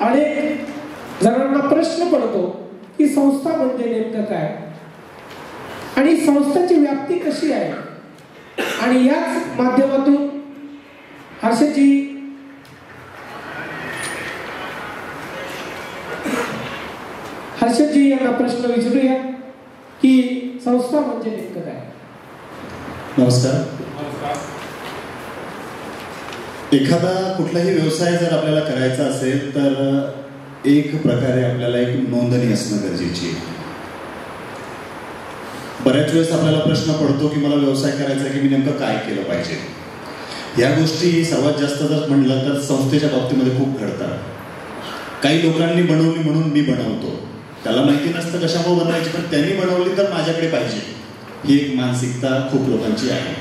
अनेक जणांना प्रश्न पडतो की संस्था म्हणजे नेमकं काय आणि संस्थेची व्याप्ती कशी आहे, आणि याच माध्यमातून हर्षदजी यांना प्रश्न विचारूया की संस्था म्हणजे नेमकं काय. नमस्कार. एखादा कुठलाही व्यवसाय जर आपल्याला करायचा असेल तर एक प्रकारे आपल्याला एक नोंदणी असणं गरजेची आहे. बऱ्याच वेळेस आपल्याला प्रश्न पडतो की मला व्यवसाय करायचा की मी नेमकं काय केलं पाहिजे. या गोष्टी सर्वात जास्त जर म्हणलं तर संस्थेच्या बाबतीमध्ये खूप घडतात. काही लोकांनी बनवली म्हणून मी बनवतो, त्याला माहिती नसतं कशामुळे बनवायची, पण त्यांनी बनवली तर माझ्याकडे पाहिजे, ही एक मानसिकता खूप लोकांची आहे.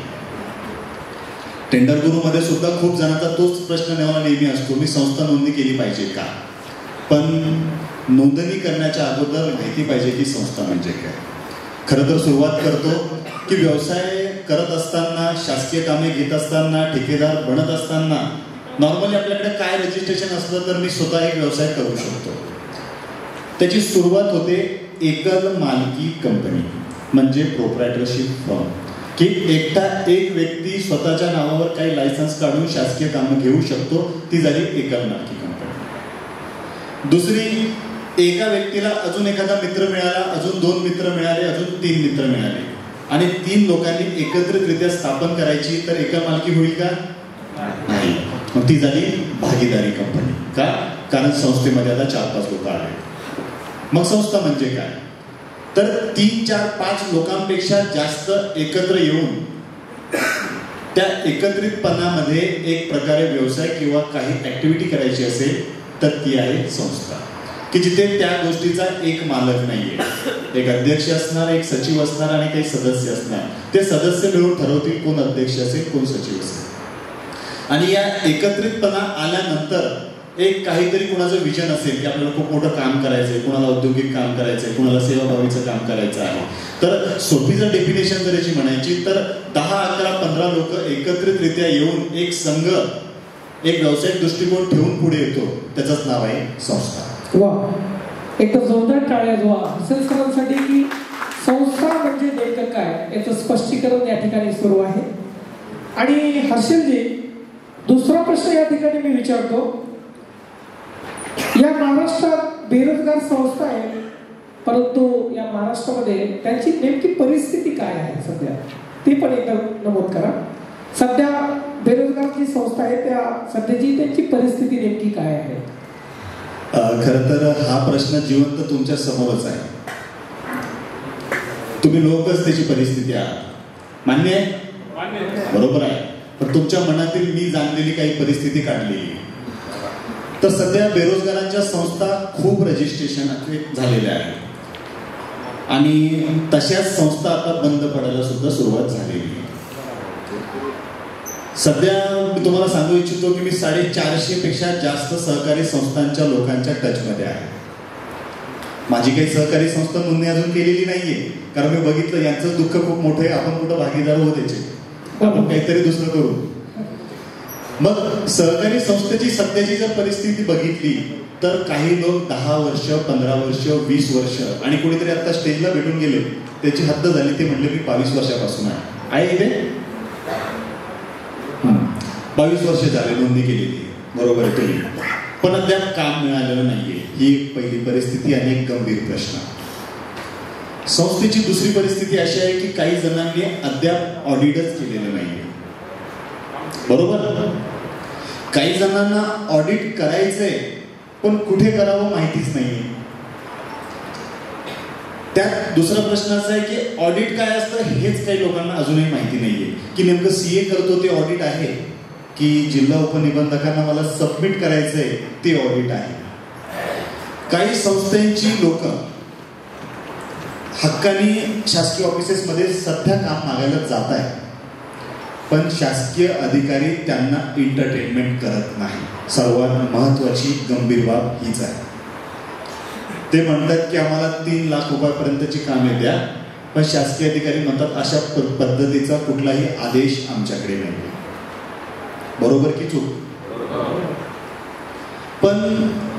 टेंडर गुरुमध्ये सुद्धा खूप जणांचा तोच प्रश्न नेहमी असतो, मी संस्था नोंदणी केली पाहिजे का. पण नोंदणी करण्याच्या अगोदर माहिती पाहिजे की संस्था म्हणजे काय. खरं तर सुरुवात करतो की व्यवसाय करत असताना, शासकीय कामे घेत असताना, ठेकेदार बनत असताना नॉर्मली आपल्याकडे काय रजिस्ट्रेशन असलं तर मी स्वतः एक व्यवसाय करू शकतो. त्याची सुरुवात होते एकल मालकी कंपनी म्हणजे प्रोप्रायटरशिप फर्म, की एकटा एक व्यक्ती स्वतःच्या नावावर काही लायसन्स काढून शासकीय कामं घेऊ शकतो, ती झाली एकल मालकी कंपनी. दुसरी, एका व्यक्तीला अजून एखादा मित्र मिळाला, अजून 2 मित्र मिळाले, अजून 3 मित्र मिळाले आणि 3 लोकांनी एकत्रितरित्या स्थापन करायची, तर एकल मालकी होईल का? नाही. मग ती झाली भागीदारी कंपनी. का? कारण संस्थेमध्ये आता 4-5 लोक आले. मग संस्था म्हणजे काय, तर 3, 4, 5 लोकांपेक्षा जास्त एकत्र येऊन त्या एकत्रितपणामध्ये एक प्रकारे व्यवसाय किंवा काही ऍक्टिव्हिटी करायची असेल तर ती आहे संस्था, की जिथे त्या गोष्टीचा एक मालक नाहीये. एक अध्यक्ष असणार, एक सचिव असणार आणि काही सदस्य असणार. ते सदस्य मिळून ठरवतील कोण अध्यक्ष असेल, कोण सचिव असेल. आणि या एकत्रितपणा आल्यानंतर एक काहीतरी कुणाचं विजन असेल की आपल्याला खूप मोठं काम करायचंय, कुणाला औद्योगिक काम करायचंय, कुणाला सेवाभावीचं काम करायचं आहे. तर सोपी जर डेफिनेशन जर याची म्हणायची तर 10, 11, 15 लोक एकत्रितरित्या येऊन एक संघ, एक व्यावसायिक दृष्टिकोन ठेवून पुढे येतो, त्याचंच नाव आहे संस्था. वा, एकदम जोरदार टाळ्या हर्षद सरांसाठी की संस्था म्हणजे नेमकं काय याचं स्पष्टीकरण या ठिकाणी सुरू आहे. आणि हर्षदजी, दुसरा प्रश्न या ठिकाणी मी विचारतो, या महाराष्ट्रात बेरोजगार संस्था आहे, परंतु या महाराष्ट्रामध्ये त्यांची नेमकी परिस्थिती काय आहे सध्या, ती पण एकदा नमूद करा. सध्या बेरोजगार जी संस्था आहे त्या सध्याची त्यांची परिस्थिती नेमकी काय आहे. खरं तर हा प्रश्न जिवंत तुमच्या समोरच आहे. तुम्ही लोकच त्याची परिस्थिती आहात. मान्य आहे? बरोबर आहे. पण तुमच्या मनातील मी जाणलेली काही परिस्थिती काढली तर सध्या बेरोजगारांच्या संस्था खूप रजिस्ट्रेशन झालेल्या आहेत आणि तशाच संस्था आता बंद पडायला सुद्धा सुरुवात झालेली आहे. सध्या मी तुम्हाला सांगू इच्छितो की मी 450 पेक्षा जास्त सहकारी संस्थांच्या लोकांच्या टचमध्ये आहे. माझी काही सहकारी संस्था नोंदणी अजून केलेली नाहीये, कारण मी बघितलं यांचं दुःख खूप मोठं आहे, आपण कुठं भागीदार होत त्याचे, आपण काहीतरी दुसरं करू. मग सहकारी संस्थेची सध्याची जर परिस्थिती बघितली तर काही लोक 10 वर्ष, 15 वर्ष, 20 वर्ष आणि कोणीतरी आता स्टेजला भेटून गेले, त्याची हद्द झाली, ते म्हणले मी 22 वर्षापासून आहे इथे. 22 वर्ष झाले नोंदणी केलेली, बरोबर आहे तुम्ही, पण अद्याप काम मिळालेलं नाहीये. ही एक पहिली परिस्थिती आणि एक गंभीर प्रश्न. संस्थेची दुसरी परिस्थिती अशी आहे की काही जणांनी अद्याप ऑडिटच केलेलं नाहीये, बरोबर. काही जणांना ऑडिट करायचंय पण कुठे करावं माहितीच नाहीये. त्यात दुसरा प्रश्न असा आहे की ऑडिट काय असतं हेच काही लोकांना अजूनही माहिती नाहीये, की नेमकं सीए करतो ते ऑडिट आहे की जिल्हा उपनिबंधकांना मला सबमिट करायचंय ते ऑडिट आहे. काही संस्थांची लोक हक्कानी शासकीय ऑफिसेसमध्ये सध्या काम मागायला जात आहे, पण शासकीय अधिकारी त्यांना एंटरटेनमेंट करत नाही. सर्वात महत्वाची गंभीर बाब हीच आहे. ते म्हणतात की आम्हाला 3 लाख रुपयापर्यंतची कामे द्या, पण शासकीय अधिकारी म्हणतात अशा पद्धतीचा कुठलाही आदेश आमच्याकडे नाही. बरोबर की चूक? पण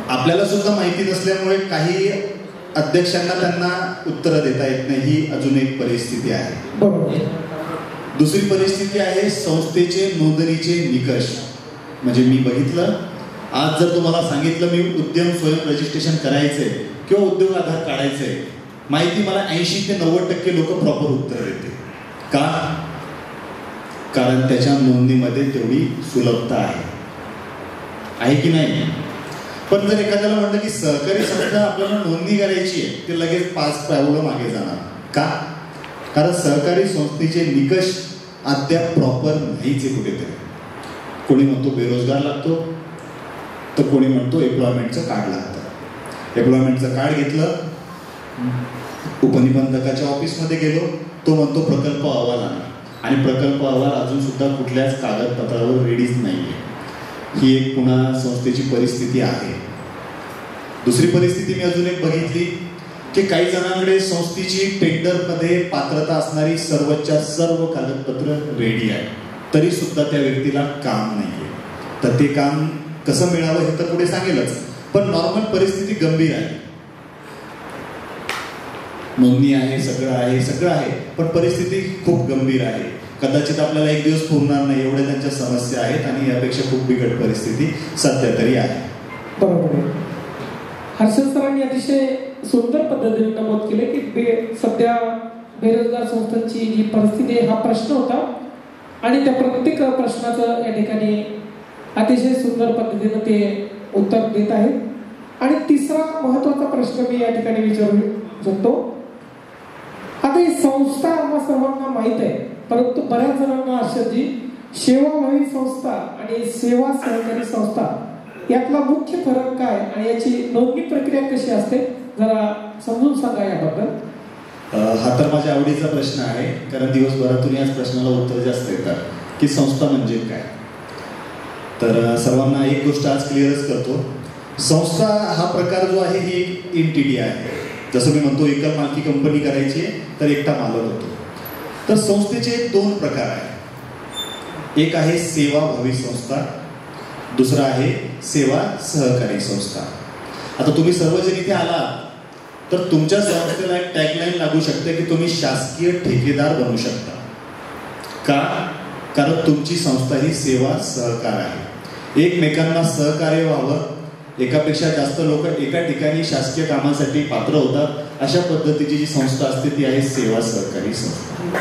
आपल्याला सुद्धा माहिती नसल्यामुळे काही अध्यक्षांना त्यांना उत्तरं देता येत नाही, ही अजून एक परिस्थिती आहे. बरोबर. दुसरी परिस्थिती आहे संस्थेचे नोंदणीचे निकष. म्हणजे मी बघितलं, आज जर तुम्हाला सांगितलं मी उद्यम स्वयं रजिस्ट्रेशन करायचंय किंवा उद्योग आधार काढायचंय, माहिती मला 80 ते 90% लोक प्रॉपर उत्तर देते. का? कारण त्याच्या नोंदणीमध्ये तेवढी सुलभता आहे की नाही. पण जर एखाद्याला म्हटलं की सहकारी संस्था आपल्याला नोंदणी करायची आहे, ते लगेच 5 पावलं मागे जाणार. का? कारण सहकारी संस्थेचे निकष अद्याप प्रॉपर नाहीच आहे कुठेतरी. कोणी म्हणतो बेरोजगार लागतो, तर कोणी म्हणतो एम्प्लॉयमेंटचं कार्ड लागतं. एम्प्लॉयमेंटचं कार्ड घेतलं, उपनिबंधकाच्या ऑफिसमध्ये गेलो, तो म्हणतो प्रकल्प अहवाल आणा, आणि प्रकल्प अहवाल अजून सुद्धा कुठल्याच कागदपत्रावर रेडीच नाहीये. ही एक पुन्हा संस्थेची परिस्थिती आहे. दुसरी परिस्थिती मी अजून एक बघितली की काही जणांकडे संस्थेची टेंडरमध्ये पात्रता असणारी सर्वच्या सर्व कागदपत्र रेडी आहे, तरी सुद्धा त्या व्यक्तीला काम नाहीये. तर ते काम कसं मिळावं हे तर पुढे सांगेलच, पण नॉर्मल परिस्थिती गंभीर आहे. नोंदणी आहे, सगळं आहे, पण परिस्थिती खूप गंभीर आहे. कदाचित आपल्याला एक दिवस पुरणार नाही एवढ्या त्यांच्या समस्या आहेत, आणि यापेक्षा खूप बिकट परिस्थिती सध्या तरी आहे. बरोबर आहे. हर्षद सरांनी अतिशय सुंदर पद्धतीने नमूद केले की सध्या बेरोजगार संस्थांची जी परिस्थिती आहे हा प्रश्न होता, आणि त्या प्रत्येक प्रश्नाचं या ठिकाणी अतिशय सुंदर पद्धतीने ते उत्तर देत आहेत. आणि तिसरा महत्वाचा प्रश्न मी या ठिकाणी विचारू शकतो. आता ही संस्था आम्हा सर्वांना माहीत आहे, परंतु बऱ्याच जणांना हर्षदजी सेवाभावी संस्था आणि सेवा सहकारी संस्था यातला मुख्य फरक काय, आणि याची नोंदणी प्रक्रिया कशी असते, जरा समजून सांगा याबद्दल. हा तर माझ्या आवडीचा प्रश्न आहे, कारण दिवसभरातून याच प्रश्नाला उत्तर जास्त येतात की संस्था म्हणजे काय. तर सर्वांना एक गोष्ट आज क्लिअरच करतो. संस्था हा प्रकार जो आहे ही एक एंटिटी आहे. जसं मी म्हणतो एकल मालकी कंपनी करायची तर एकटा मालक होतो. तर संस्थेचे 2 प्रकार आहेत. एक आहे सेवाभावी संस्था, दुसरा आहे सेवा सहकारी संस्था. आता तुम्ही सर्वजण इथे आलात तर तुमच्या संस्थेला एक टॅगलाईन लागू शकते की तुम्ही शासकीय ठेकेदार बनू शकता. का? कारण तुमची संस्था ही सेवा सहकार आहे. एकमेकांना सहकार्य व्हावं, एकापेक्षा जास्त लोक एका ठिकाणी शासकीय कामासाठी पात्र होतात, अशा पद्धतीची जी संस्था असते ती आहे सेवा सहकारी संस्था.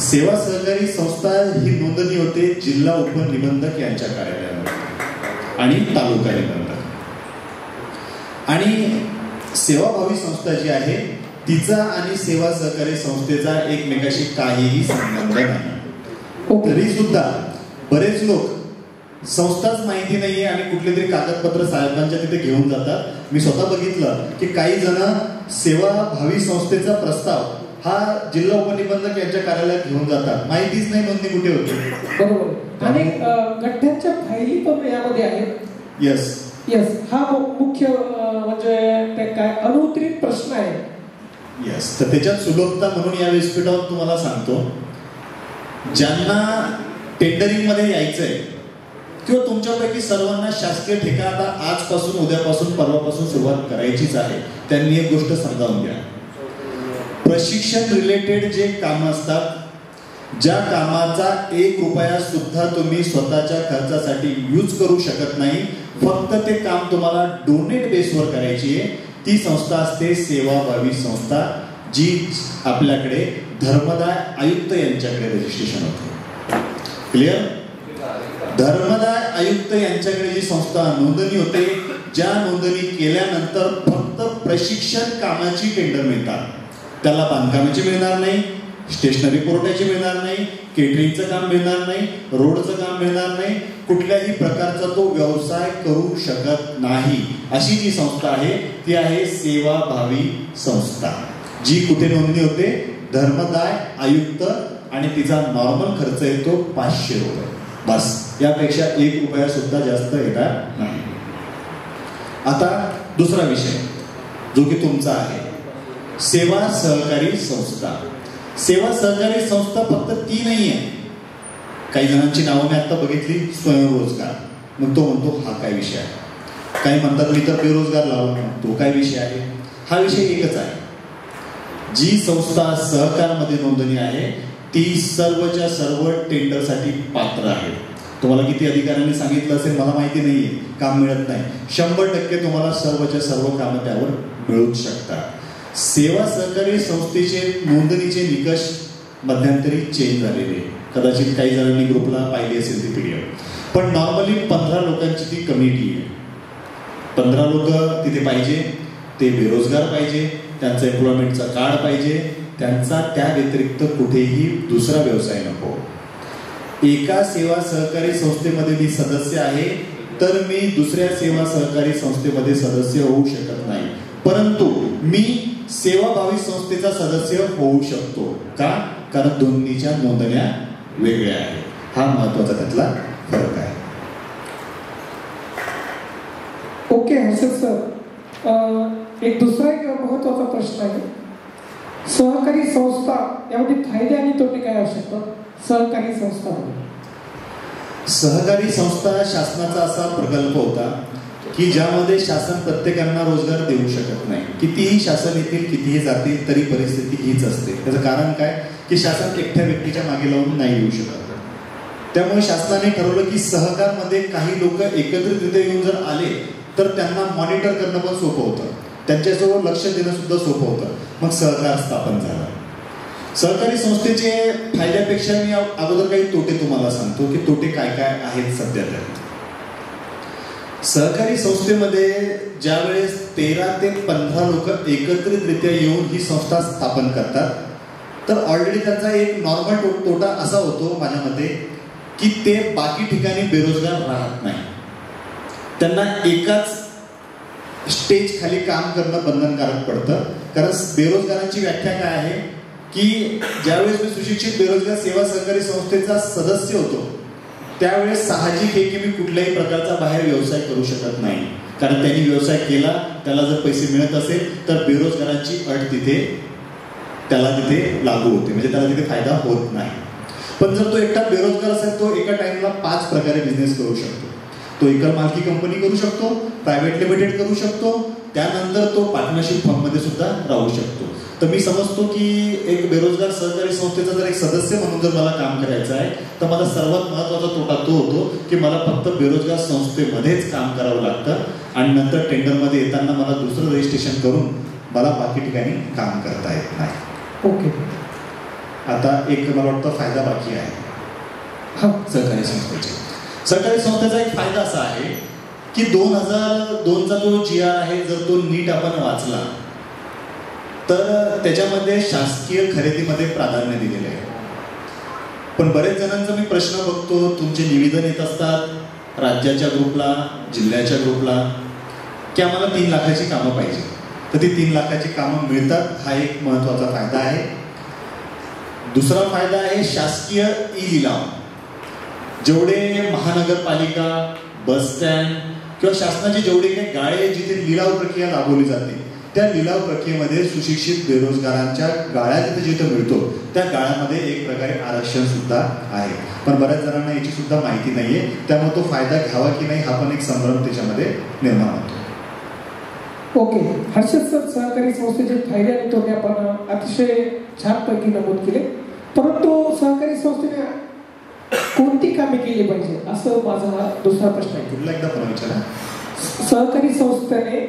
सेवा सहकारी संस्था ही नोंदणी होते जिल्हा उपनिबंधक यांच्या कार्यालयामध्ये आणि तालुका निबंधक. आणि सेवाभावी संस्था जी आहे तिचा आणि सेवा सहकारी संस्थेचा एकमेकाशी काहीही संबंध नाही. तरी सुद्धा बरेच लोक संस्थाच माहिती नाहीये आणि कुठले तरी कागदपत्र साहेबांच्या तिथे घेऊन जातात. मी स्वतः बघितलं की काही जण सेवाभावी संस्थेचा प्रस्ताव हा जिल्हा उपनिबंधक यांच्या कार्यालयात घेऊन जातात, माहितीच नाही नोंदणी कुठे होते. बरोबर. आणि गठ्ठ्याच्या फायली पण यामध्ये आहेत. यस, हा मुख्य म्हणजे काय अनुत्तरित प्रश्न आहे. यस, तर त्याच्यात सुलभता म्हणून या व्यासपीठावर तुम्हाला सांगतो, ज्यांना टेंडरिंग मध्ये यायचंय किंवा तुमच्यापैकी सर्वांना शासकीय ठेका आता आजपासून, उद्यापासून, परवापासून सुरुवात करायचीच आहे, त्यांनी एक गोष्ट समजावून घ्या. प्रशिक्षण रिलेटेड जे काम असतात, ज्या कामाचा 1 रुपया सुद्धा तुम्ही स्वतःच्या खर्चासाठी यूज करू शकत नाही, फक्त ते काम तुम्हाला डोनेट बेसवर करायची आहे, ती संस्था असते सेवाभावी संस्था, जी आपल्याकडे धर्मदाय आयुक्त यांच्याकडे रजिस्ट्रेशन होते. क्लिअर? धर्मदाय आयुक्त यांच्याकडे जी संस्था नोंदणी होते, ज्या नोंदणी केल्यानंतर फक्त प्रशिक्षण कामाची टेंडर मिळतात. त्याला बांधकामाची मिळणार नाही, स्टेशनरी पुरवठ्याची मिळणार नाही, केटरिंगचं काम मिळणार नाही, रोडचं काम मिळणार नाही, कुठल्याही प्रकारचा तो व्यवसाय करू शकत नाही. अशी जी संस्था आहे ती आहे सेवाभावी संस्था, जी कुठे नोंदणी होते? धर्मदाय आयुक्त, आणि तिचा नॉर्मल खर्च येतो 500 रुपये, बस. यापेक्षा 1 रुपया सुद्धा जास्त येणार नाही. आता दुसरा विषय जो की तुमचा आहे, सेवा सहकारी संस्था. सेवा सहकारी संस्था फक्त ती नाही आहे. काही जणांची नावं मी आता बघितली, स्वयंरोजगार. मग तो म्हणतो हा काय विषय आहे? काही म्हणतात मी तर बेरोजगार लावला, तो काय विषय आहे? हा विषय एकच आहे, जी संस्था सहकारमध्ये नोंदणी आहे ती सर्वच्या सर्व टेंडरसाठी पात्र आहे. तुम्हाला किती अधिकाऱ्यांनी सांगितलं असेल मला माहिती नाहीये, काम मिळत नाही. 100% तुम्हाला सर्वच्या सर्व कामं त्यावर मिळूच शकतात. सेवा सहकारी संस्थेचे नोंदणीचे निकष मध्यंतरी चेंज झालेले, कदाचित काही जणांनी ग्रुपला पाहिली असेल ती पीडीएफ. पण नॉर्मली 15 लोकांची ती कमिटी आहे. 15 लोक तिथे पाहिजे, ते बेरोजगार पाहिजे, त्यांचं एम्प्लॉयमेंटचा कार्ड पाहिजे, त्यांचा त्या व्यतिरिक्त कुठेही दुसरा व्यवसाय नको. एका सेवा सहकारी संस्थेमध्ये मी सदस्य आहे तर मी दुसऱ्या सेवा सहकारी संस्थेमध्ये सदस्य होऊ शकत नाही, परंतु मी सेवाभावी संस्थेचा सदस्य होऊ शकतो. का? कारण दोन्हीच्या नोंदण्या वेगळ्या आहेत. हा महत्वाचा त्यातला फरक आहे. ओके हर्षद सर, एक दुसरा एक महत्वाचा प्रश्न आहे. सहकारी संस्था यामध्ये फायदे आणि तोटे काय असू शकतात? सहकारी संस्था शासनाचा असा प्रकल्प होता की ज्यामध्ये शासन प्रत्येकांना रोजगार देऊ शकत नाही. कितीही शासन येतील, कितीही जातील, तरी परिस्थिती हीच असते. त्याचं कारण काय की शासन एकट्या व्यक्तीच्या मागे लावून नाही येऊ शकत. त्यामुळे शासनाने ठरवलं की सहकारमध्ये काही लोक एकत्रितरित्या येऊन जर आले तर त्यांना मॉनिटर करणं पण सोपं होतं, त्यांच्यासोबत लक्ष देणं सुद्धा सोपं होतं. मग सहकार स्थापन झालं. सहकारी संस्थेचे फायद्यापेक्षा मी अगोदर काही तोटे तुम्हाला सांगतो की तोटे काय काय आहेत. सध्या तर सहकारी संस्थेमध्ये ज्यावेळेस 13 ते 15 लोक एकत्रितरित्या येऊन ही संस्था स्थापन करतात तर ऑलरेडी त्यांचा एक नॉर्मल तोटा असा होतो माझ्या मते की ते बाकी ठिकाणी बेरोजगार राहत नाही. त्यांना एकाच स्टेज खाली काम करणं बंधनकारक पडतं. कारण बेरोजगारांची व्याख्या काय आहे की ज्यावेळेस मी सुशिक्षित बेरोजगार सेवा सहकारी संस्थेचा सदस्य होतो त्यावेळेस साहजिक आहे की मी कुठल्याही प्रकारचा बाहेर व्यवसाय करू शकत नाही. कारण त्यांनी व्यवसाय केला, त्याला जर पैसे मिळत असेल तर बेरोजगारांची अट त्याला तिथे लागू होते, म्हणजे त्याला तिथे फायदा होत नाही. पण जर तो एकटा बेरोजगार असेल तो एका टाइमला 5 प्रकारे बिझनेस करू शकतो. तो एकल मालकी कंपनी करू शकतो, प्रायव्हेट लिमिटेड करू शकतो, त्यानंतर तो पार्टनरशिप फर्ममध्ये सुद्धा राहू शकतो. तर मी समजतो की एक बेरोजगार सहकारी संस्थेचा जर एक सदस्य म्हणून जर मला काम करायचं आहे तर माझा सर्वात महत्वाचा तोटा तो होतो की मला फक्त बेरोजगार संस्थेमध्येच काम करावं लागतं आणि नंतर टेंडरमध्ये येताना मला दुसरं रजिस्ट्रेशन करून मला बाकी ठिकाणी काम करता येत नाही. ओके, आता एक मला वाटतं फायदा बाकी आहे सहकारी संस्थेचा. सहकारी संस्थेचा एक फायदा असा आहे की 2002चा जो GR आहे जर तो नीट आपण वाचला तर त्याच्यामध्ये शासकीय खरेदीमध्ये प्राधान्य दिलेलं आहे. पण बरेच जणांचा मी प्रश्न बघतो, तुमचे निवेदन येत असतात राज्याच्या ग्रुपला, जिल्ह्याच्या ग्रुपला की आम्हाला 3 लाखाची कामं पाहिजे. तर ती 3 लाखाची कामं मिळतात, हा एक महत्वाचा फायदा आहे. दुसरा फायदा आहे शासकीय ई-लिलाव. जेवढे महानगरपालिका, बस स्टँड किंवा शासनाचे जेवढे काही गाळे जिथे लिलाव प्रक्रिया राबवली जाते त्या लिलाव प्रक्रियेमध्ये सुशिक्षित बेरोजगारांच्या गाळ्या जिथे मिळतो त्या गाळ्यामध्ये एक प्रकारे आरक्षण सुद्धा आहे. पण बऱ्याच जणांना याची सुद्धा माहिती नाहीये, त्यामुळे तो फायदा घ्यावा की नाही हा पण एक संभ्रम त्याच्यामध्ये निर्माण होतो. ओके हर्षद सर, सहकारी संस्थेचे फायदे आणि तोटे आपण अतिशय छानपैकी नमूद केले. परंतु सहकारी संस्थेने कोणती कामे केली पाहिजे असं माझा दुसरा प्रश्न आहे. कुठला एकदा पण विचारा. सहकारी संस्थेने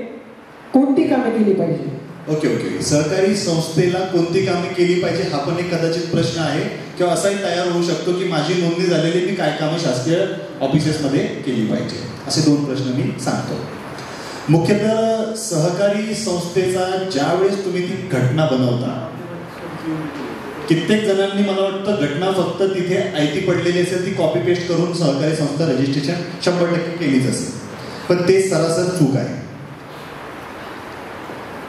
कोणती कामे केली पाहिजे? ओके, सहकारी संस्थेला कोणती कामे केली पाहिजे हा पण एक कदाचित प्रश्न आहे किंवा असाही तयार होऊ शकतो की माझी नोंदणी झालेली मी काय कामे शासकीय ऑफिसेसमध्ये केली पाहिजे. असे 2 प्रश्न मी सांगतो. मुख्यतः सहकारी संस्थेचा ज्यावेळेस तुम्ही ती घटना बनवता, कित्येक जणांनी मला वाटतं घटना फक्त तिथे आयती पडलेली असेल ती कॉपी पेस्ट करून सहकारी संस्था रजिस्ट्रेशन 100% केलीच असेल, पण ते सरासर चूक आहे.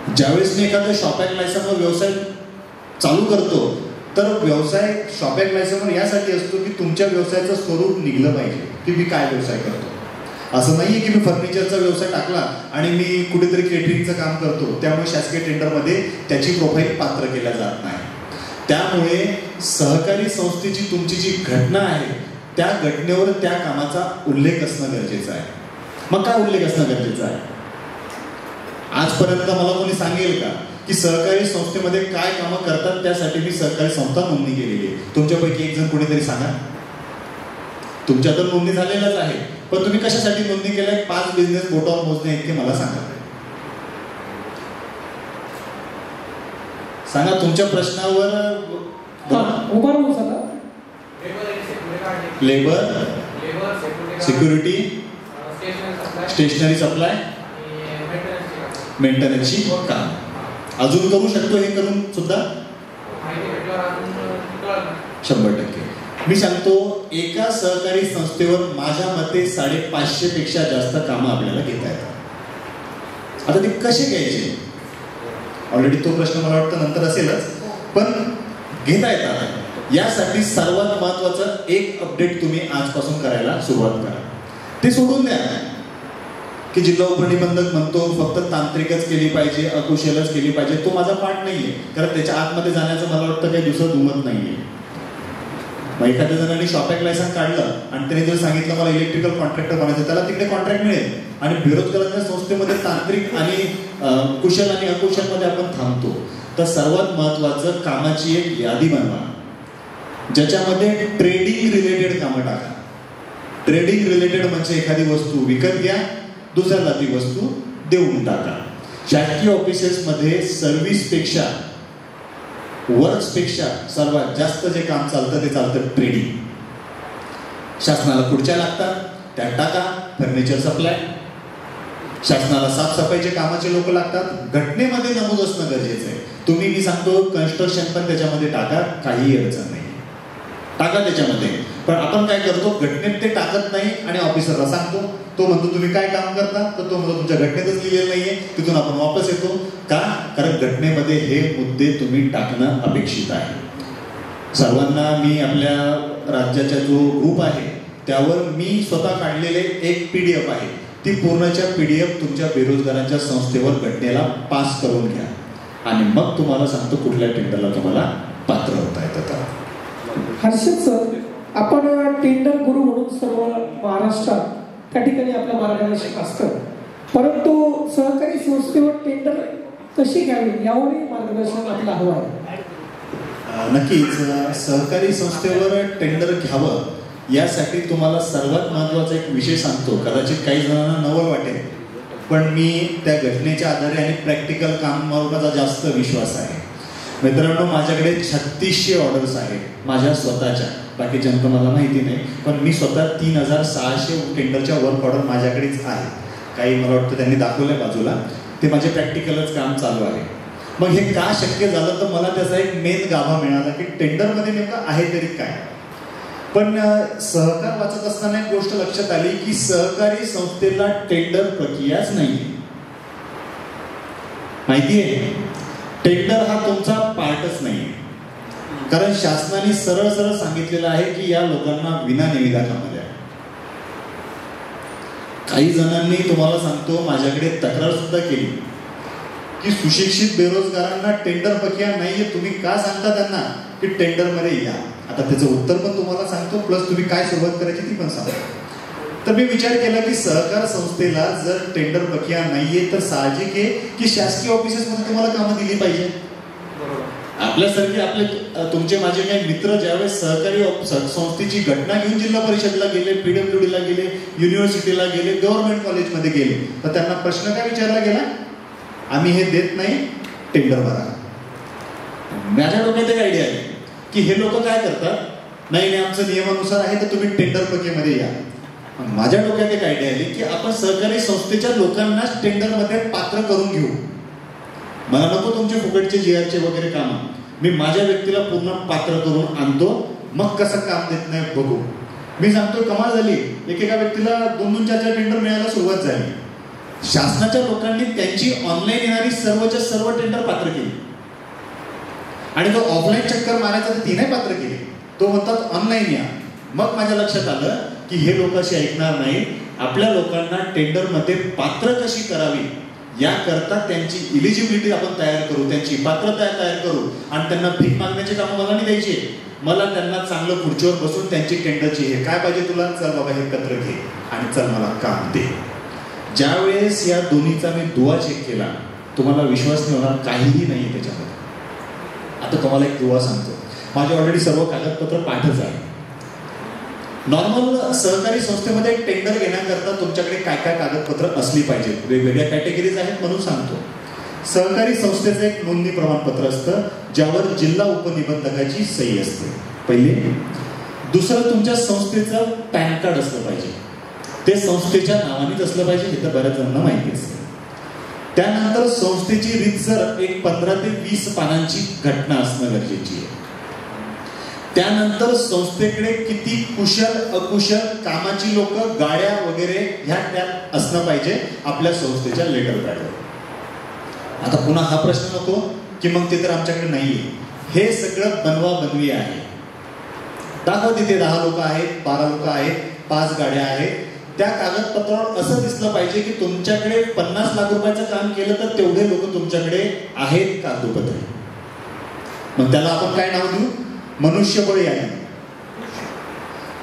ज्यावेळेस मी एखाद्या शॉप ॲक्ट लायसनवर व्यवसाय चालू करतो तर व्यवसाय शॉप ॲक्ट लायसनवर यासाठी असतो की तुमच्या व्यवसायाचं स्वरूप निघलं पाहिजे की मी काय व्यवसाय करतो. असं नाहीये की मी फर्निचरचा व्यवसाय टाकला आणि मी कुठेतरी केटरिंगचं काम करतो त्यामुळे शासकीय टेंडरमध्ये त्याची प्रोफाईल पात्र केल्या जात नाही. त्यामुळे सहकारी संस्थेची तुमची जी घटना आहे त्या घटनेवर त्या कामाचा उल्लेख असणं गरजेचं आहे. मग काय उल्लेख असणं गरजेचं आहे? आजपर्यंत मला कोणी सांगेल का की सहकारी संस्थेमध्ये काय कामं करतात त्यासाठी मी सहकारी संस्था नोंदणी केलेली आहे? तुमच्यापैकी एक जण कोणीतरी सांगा. तुमच्या तर नोंदणी झालेलाच आहे, पण तुम्ही कशासाठी नोंदणी केलाय? 5 बिझनेस बोटावर मोजणे इतके मला सांगा. सांगा तुमच्या प्रश्नावर उभा राहू सगळं. लेबर, सिक्युरिटी, स्टेशनरी सप्लाय, मेंटेनन्सची काम. अजून करू शकतो हे करून सुद्धा 100%. मी सांगतो एका सहकारी संस्थेवर माझ्या मते 550 पेक्षा जास्त कामं आपल्याला घेता येतात. आता ते कसे घ्यायचे? ऑलरेडी तो प्रश्न मला वाटतं नंतर असेलच, पण घेता येतात. यासाठी सर्वात महत्वाचं एक अपडेट तुम्ही आजपासून करायला सुरुवात करा. ते सोडून द्या की जिल्हा उपनिबंधक म्हणतो फक्त तांत्रिकच केली पाहिजे, अकुशलच केली पाहिजे. तो माझा पाठ नाहीये, कारण त्याच्या आतमध्ये जाण्याचं मला वाटतं काही दुसरं दुमत नाहीये. मग एखाद्या जणांनी शॉपॅक लायसन्स काढलं आणि त्याने जर सांगितलं मला इलेक्ट्रिकल कॉन्ट्रॅक्टर बनायचं, त्याला तिकडे कॉन्ट्रॅक्ट मिळेल. आणि बेरोजगारांच्या संस्थेमध्ये तांत्रिक आणि कुशल आणि अकुशलमध्ये आपण थांबतो. तर सर्वात महत्वाचं कामाची एक यादी बनवा, ज्याच्यामध्ये ट्रेडिंग रिलेटेड कामं टाका. ट्रेडिंग रिलेटेड म्हणजे एखादी वस्तू विकत घ्या, दुसऱ्याला ती वस्तू देऊन टाका. शासकीय ऑफिसेसमध्ये सर्व्हिसपेक्षा, वर्क्सपेक्षा सर्वात जास्त जे काम चालतं ते चालतं ट्रेडिंग. शासनाला खुर्च्या लागतात त्या टाका, फर्निचर सप्लाय. शासनाला साफसफाईचे कामाचे लोक लागतात, घटनेमध्ये नमूद असणं गरजेचं आहे. तुम्ही मी सांगतो कन्स्ट्रक्शन पण त्याच्यामध्ये टाका, काही अडचण नाही, टाका त्याच्यामध्ये. पण आपण काय करतो, घटनेत ते टाकत नाही आणि ऑफिसरला सांगतो. तो म्हणतो तुम्ही काय काम करता, तर तो म्हणतो तुमच्या घटनेतच लिहिलेलं नाहीये. तिथून आपण वापस येतो. का? कारण घटनेमध्ये हे मुद्दे तुम्ही टाकणं अपेक्षित आहे. सर्वांना मी आपल्या राज्याचा जो ग्रुप आहे त्यावर मी स्वतः काढलेले एक PDF आहे. ती पूर्णच्या PDF तुमच्या बेरोजगारांच्या संस्थेवर घटनेला पास करून घ्या आणि मग तुम्हाला सांगतो कुठल्या टेंडरला तुम्हाला पात्र होता येतं. हर्षद सर, आपण टेंडर गुरु म्हणून सर्व महाराष्ट्रात त्या ठिकाणी आपलं मार्गदर्शन असतं, परंतु सहकारी संस्थेवर टेंडर कशी घ्यावी यावरही मार्गदर्शन आपलं हवं आहे. नक्कीच सहकारी संस्थेवर टेंडर घ्यावं यासाठी तुम्हाला सर्वात महत्वाचा एक विषय सांगतो. कदाचित काही जणांना नवल वाटेल, पण मी त्या घटनेच्या आधारे आणि प्रॅक्टिकल कामावर माझा जास्त विश्वास आहे. मित्रांनो, माझ्याकडे 3600 ऑर्डर्स आहेत माझ्या स्वतःच्या. बाकीच्यांचं मला माहिती नाही, पण मी स्वतः 3600 टेंडरच्या वर्क ऑर्डर माझ्याकडेच आहे. काही मला वाटतं त्यांनी दाखवलंय बाजूला, ते माझे प्रॅक्टिकलच काम चालू आहे. मग हे का शक्य झालं, तर मला त्याचा एक मेन गाभा मिळाला की टेंडरमध्ये नेमकं आहे तरी काय. पण सहकार वाचत असताना एक गोष्ट लक्षात आली की सहकारी संस्थेला टेंडर प्रक्रियाच नाही. माहितीये, टेंडर हा तुमचा पार्टच नाही. कारण शासनाने सरळ सरळ सांगितलेलं आहे की या लोकांना विना निविदा कामं द्या. काही जणांनी तुम्हाला सांगतो माझ्याकडे तक्रार सुद्धा केली की सुशिक्षित बेरोजगारांना टेंडर प्रक्रिया नाहीये, तुम्ही का सांगता त्यांना की टेंडर मध्ये या. आता त्याचं उत्तर पण तुम्हाला सांगतो, प्लस तुम्ही काय सुरुवात करायची ती पण सांगतो. तर मी विचार केला की सहकार संस्थेला जर टेंडर प्रक्रिया नाहीये तर साहजिक आहे की शासकीय ऑफिसेसमध्ये तुम्हाला कामं दिली पाहिजे. आपल्यासारखे आपले तुमचे माझे काही मित्र ज्यावेळेस सहकारी संस्थेची घटना घेऊन जिल्हा परिषदला गेले, PWD ला गेले, युनिव्हर्सिटीला गेले, गव्हर्नमेंट कॉलेजमध्ये गेले, तर त्यांना प्रश्न काय विचारला गेला, आम्ही हे देत नाही, टेंडर भरा. माझ्या डोक्यात एक आयडिया आहे की हे लोक काय करतात, नाही आमचं नियमानुसार आहे तर तुम्ही टेंडर प्रक्रियेमध्ये या. माझ्या डोक्यात एक आयडिया आली की आपण सहकारी संस्थेच्या लोकांनाच टेंडरमध्ये पात्र करून घेऊ. मला नको तुमचे फुकटचे GRचे वगैरे काम, मी माझ्या व्यक्तीला पूर्ण पात्र करून आणतो, मग कसं काम देत नाही बघू. मी सांगतो कमाल झाली, एकेका व्यक्तीला 2-4 टेंडर मिळायला सुरुवात झाली. शासनाच्या लोकांनी त्यांची ऑनलाईन येणारी सर्वच्या सर्व टेंडर पात्र केली आणि तो ऑफलाईन चक्कर मारायचा तर ती नाही पात्र केली, तो म्हणतात ऑनलाईन या. मग माझ्या लक्षात आलं की हे लोक असे ऐकणार नाही. आपल्या लोकांना टेंडरमध्ये पात्र कशी करावी याकरता त्यांची इलिजिबिलिटी आपण तयार करू, त्यांची पात्रता तयार करू आणि त्यांना भीक मागण्याचे कामं मला नाही द्यायचे. मला त्यांना चांगलं खुर्चीवर बसून त्यांची टेंडरची हे काय पाहिजे तुला, चल बाबा हे एकत्र घे आणि चल मला काम दे. ज्या वेळेस या दोन्हीचा मी दुवा चेक केला, तुम्हाला विश्वास नाही होणार, काहीही नाही त्याच्यामध्ये. आता तुम्हाला एक दुवा सांगतो. माझे ऑलरेडी सर्व कागदपत्र पाठच आहे. नॉर्मल सहकारी संस्थेमध्ये एक टेंडर घेण्याकरता तुमच्याकडे काय काय कागदपत्र असली पाहिजेत, वेगवेगळ्या कॅटेगरीज आहेत म्हणून सांगतो. सहकारी संस्थेचं एक नोंदणी प्रमाणपत्र असतं ज्यावर जिल्हा उपनिबंधकाची सही असते, पहिले. दुसरं, तुमच्या संस्थेचं पॅन कार्ड असलं पाहिजे, ते संस्थेच्या नावानेच असलं पाहिजे, हे तर बऱ्याच जणांना माहिती असतं. त्यानंतर संस्थेची रीतसर एक 15 ते 20 पानांची घटना असणं गरजेची आहे. त्यानंतर संस्थेकडे किती कुशल अकुशल कामाची लोक, गाड्या वगैरे ह्या त्यात असणं पाहिजे आपल्या संस्थेच्या लेटर पॅडवर. आता पुन्हा हा प्रश्न नको की मग ते तर आमच्याकडे नाहीये. हे सगळं बनवा बनवी आहे. दाखवा तिथे 10 लोक आहेत, 12 लोक आहेत, 5 गाड्या आहेत. त्या कागदपत्रावर असं दिसलं पाहिजे की तुमच्याकडे 50 लाख रुपयाचं काम केलं तर तेवढे लोक तुमच्याकडे आहेत कागदपत्र. मग त्याला आपण काय नाव देऊ? मनुष्यबळ यादी.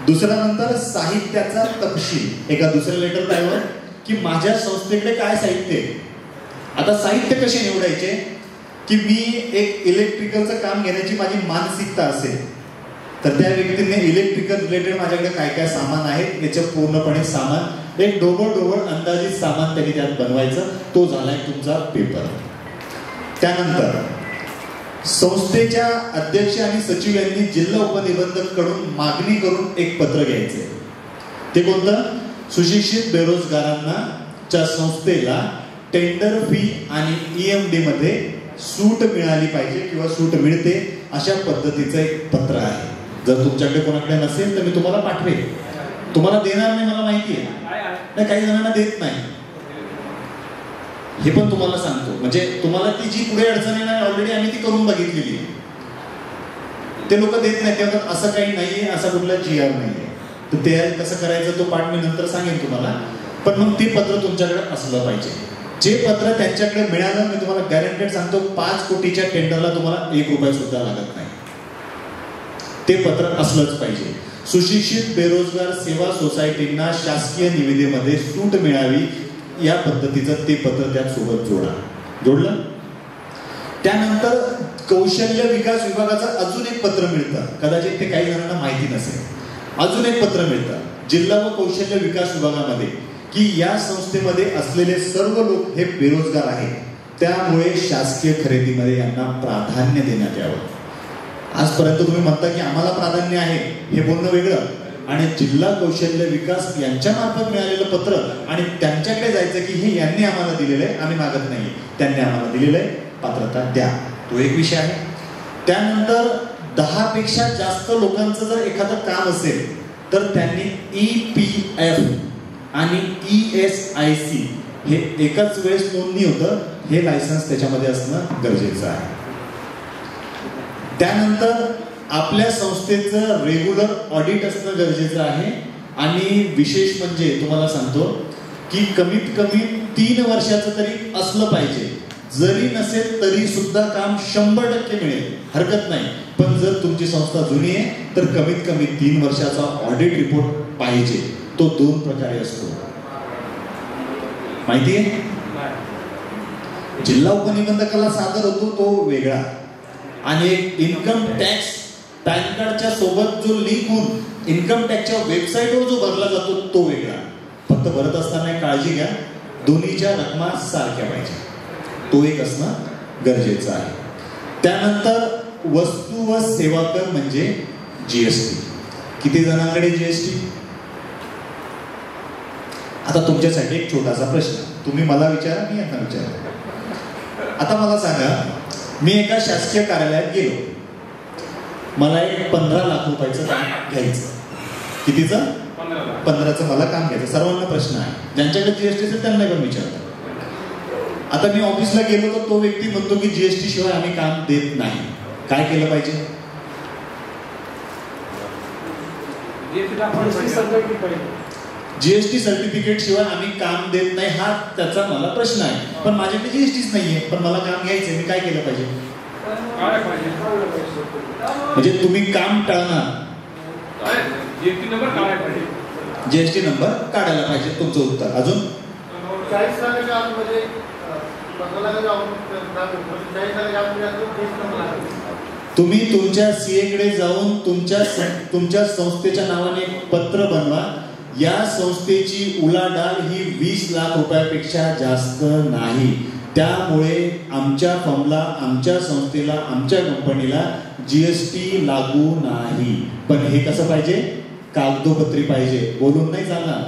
दुसऱ्या नंतर साहित्याचा तपशील एका दुसऱ्या लेटर पॅडवर की माझ्या संस्थेकडे काय साहित्य आहे. आता साहित्य कसे निवडायचे की मी एक इलेक्ट्रिकलचं काम घेण्याची माझी मानसिकता असेल तर त्या व्यक्तीने इलेक्ट्रिकल रिलेटेड माझ्याकडे काय काय सामान आहे याचं पूर्णपणे सामान, एक ढोबळ अंदाजित सामान त्यांनी त्यात बनवायचं. तो झालाय तुमचा पेपर. त्यानंतर संस्थेच्या अध्यक्ष आणि सचिव यांनी जिल्हा उपनिबंधक कडून मागणी करून एक पत्र घ्यायचे. ते कोणतं? सुशिक्षित बेरोजगारांना च्या संस्थेला टेंडर फी आणि EMD मध्ये सूट मिळाली पाहिजे किंवा सूट मिळते अशा पद्धतीचं एक पत्र आहे. जर तुमच्याकडे कोणाकडे नसेल तर मी तुम्हाला पाठवेन. तुम्हाला देणार नाही मला माहिती आहे, काही जणांना देत नाही, हे पण तुम्हाला सांगतो. म्हणजे तुम्हाला ती जी पुढे अडचण आहे ना, ऑलरेडी आम्ही ती करून बघितलेली. ते लोक देत नाही, तेव्हा असं काही नाहीये, असा कुठला GR नाहीये. तर ते कसं करायचं तो पाठ मी नंतर सांगेन तुम्हाला. पण मग ते पत्र तुमच्याकडे असलं पाहिजे. जे पत्र त्यांच्याकडे मिळालं, मी तुम्हाला गॅरंटेड सांगतो 5 कोटीच्या टेंडरला तुम्हाला 1 रुपया सुद्धा लागत नाही. ते पत्र असलंच पाहिजे. सुशिक्षित बेरोजगार सेवा सोसायटींना शासकीय निविदेमध्ये सूट मिळावी या पद्धतीचं ते पत्र त्या सोबत जोडलं. त्यानंतर कौशल्य विकास विभागाचं अजून एक पत्र मिळतं, कदाचित ते काही जणांना माहिती नसेल. अजून एक पत्र मिळतं जिल्हा व कौशल्य विकास विभागामध्ये की या संस्थेमध्ये असलेले सर्व लोक हे बेरोजगार आहेत, त्यामुळे शासकीय खरेदीमध्ये यांना प्राधान्य देण्यात यावं. आजपर्यंत तुम्ही म्हणता की आम्हाला प्राधान्य आहे, हे बोलणं वेगळं, आणि जिल्हा कौशल्य विकास यांच्या मार्फत मिळालेलं पत्र आणि त्यांच्याकडे जायचं की हे यांनी आम्हाला दिलेलं आहे, आम्ही मागत नाही, त्यांनी आम्हाला दिलेलं आहे, पात्रता द्या. तो एक विषय आहे. त्यानंतर 10 पेक्षा जास्त लोकांचं जर एखादं काम असेल तर त्यांनी EPF आणि ESIC हे एकाच वेळेस नोंदणी होतं, हे लायसन्स त्याच्यामध्ये असणं गरजेचं आहे. त्यानंतर आपल्या संस्थेचं रेग्युलर ऑडिट असणं गरजेचं आहे. आणि विशेष म्हणजे तुम्हाला सांगतो की कमीत कमी 3 वर्षाचं तरी असलं पाहिजे. जरी नसेल तरी सुद्धा काम 100% मिळेल, हरकत नाही. पण जर तुमची संस्था जुनी आहे तर कमीत कमी 3 वर्षाचा ऑडिट रिपोर्ट पाहिजे. तो 2 प्रकारे असतो, माहिती आहे. जिल्हा उपनिबंधकाला सादर होतो तो वेगळा, आणि एक इन्कम टॅक्स पॅन कार्डच्या सोबत जो लिंक होऊन इन्कम टॅक्सच्या वेबसाईटवर जो भरला जातो तो वेगळा. फक्त भरत असताना काळजी घ्या, दोन्हीच्या रकमा सारख्या पाहिजे. तो एक असणं गरजेचं आहे. त्यानंतर वस्तू व सेवा कर म्हणजे GST. किती जणांकडे GST? आता तुमच्यासाठी एक छोटासा प्रश्न, तुम्ही मला विचारा, मी यांना विचारा. आता मला सांगा, मी एका शासकीय कार्यालयात गेलो, मला एक 15 लाख रुपयाचं काम घ्यायचं. कितीचं? 15चं मला काम घ्यायचं. सर्वांना प्रश्न आहे, ज्यांच्याकडे GST असेल त्यांना पण विचारतात. आता मी ऑफिसला गेलो तर तो व्यक्ती म्हणतो की GST शिवाय आम्ही काम देत नाही. काय केलं पाहिजे? GST सर्टिफिकेट शिवाय आम्ही काम देत नाही, हा त्याचा मला प्रश्न आहे. पण माझ्याकडे GSTच नाहीये, पण मला काम घ्यायचंय, मी काय केलं पाहिजे? म्हणजे तुम्ही काम टाळणार, GST नंबर काढायला पाहिजे, तुमचं उत्तर. अजून 40 लाखाच्या आतमध्ये 15 लाखाच्या आतमध्ये 40 लाखाच्या आतमध्ये असं तेच नंबर आहे. तुम्ही तुमच्या सीए कडे जाऊन तुमच्या संस्थेच्या नावाने एक पत्र बनवा. या संस्थेची उलाढाल ही 20 लाख रुपयापेक्षा जास्त नाही. त्यामुळे आमच्या फर्मला, आमच्या संस्थेला, आमच्या कंपनीला जीएसटी लागू नाही. पण हे कसं पाहिजे? कागदोपत्री पाहिजे, बोलून नाही चालणार.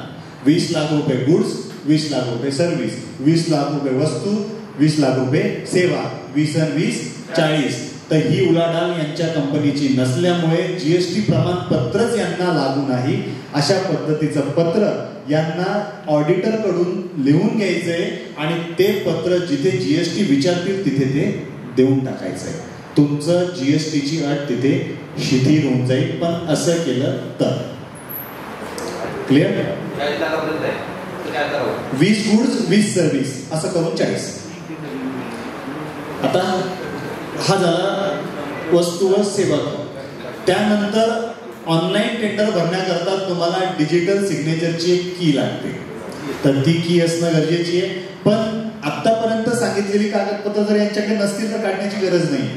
20 लाख रुपये गुड्स, 20 लाख रुपये सर्व्हिस, 20 लाख रुपये वस्तू, 20 लाख रुपये सेवा, 20 आणि 20 40. तर ही उलाढाल यांच्या कंपनीची नसल्यामुळे जीएसटी प्रमाणपत्रच यांना लागू नाही. अशा पद्धतीचं पत्र यांना ऑडिटर कडून लिहून घ्यायचंय आणि ते पत्र जिथे जीएसटी विचारतील तिथे ते देऊन टाकायचंय. तुमचं जीएसटीची अट तिथे शिथिल होऊन जाईल. पण असं केलं तर क्लिअर? 20 गुड्स 20 सर्व्हिस असं करून 40. आता हा झाला वस्तू व सेवा. त्यानंतर ऑनलाईन टेंडर भरण्याकरता तुम्हाला डिजिटल सिग्नेचरची एक की लागते. तर ती की असणं गरजेची आहे. पण आतापर्यंत सांगितलेली कागदपत्र जर यांच्याकडे नसतील तर काढण्याची गरज नाही.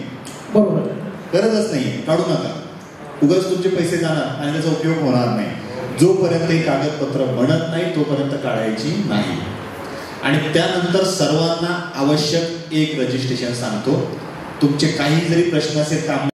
बरोबर, गरजच नाही, काढू नका. उगाच तुमचे पैसे जाणार आणि त्याचा उपयोग होणार नाही. जोपर्यंत हे कागदपत्र बनत नाही तोपर्यंत काढायची नाही. आणि त्यानंतर सर्वांना आवश्यक एक रजिस्ट्रेशन सांगतो. तुमचे काही जरी प्रश्न असेल काम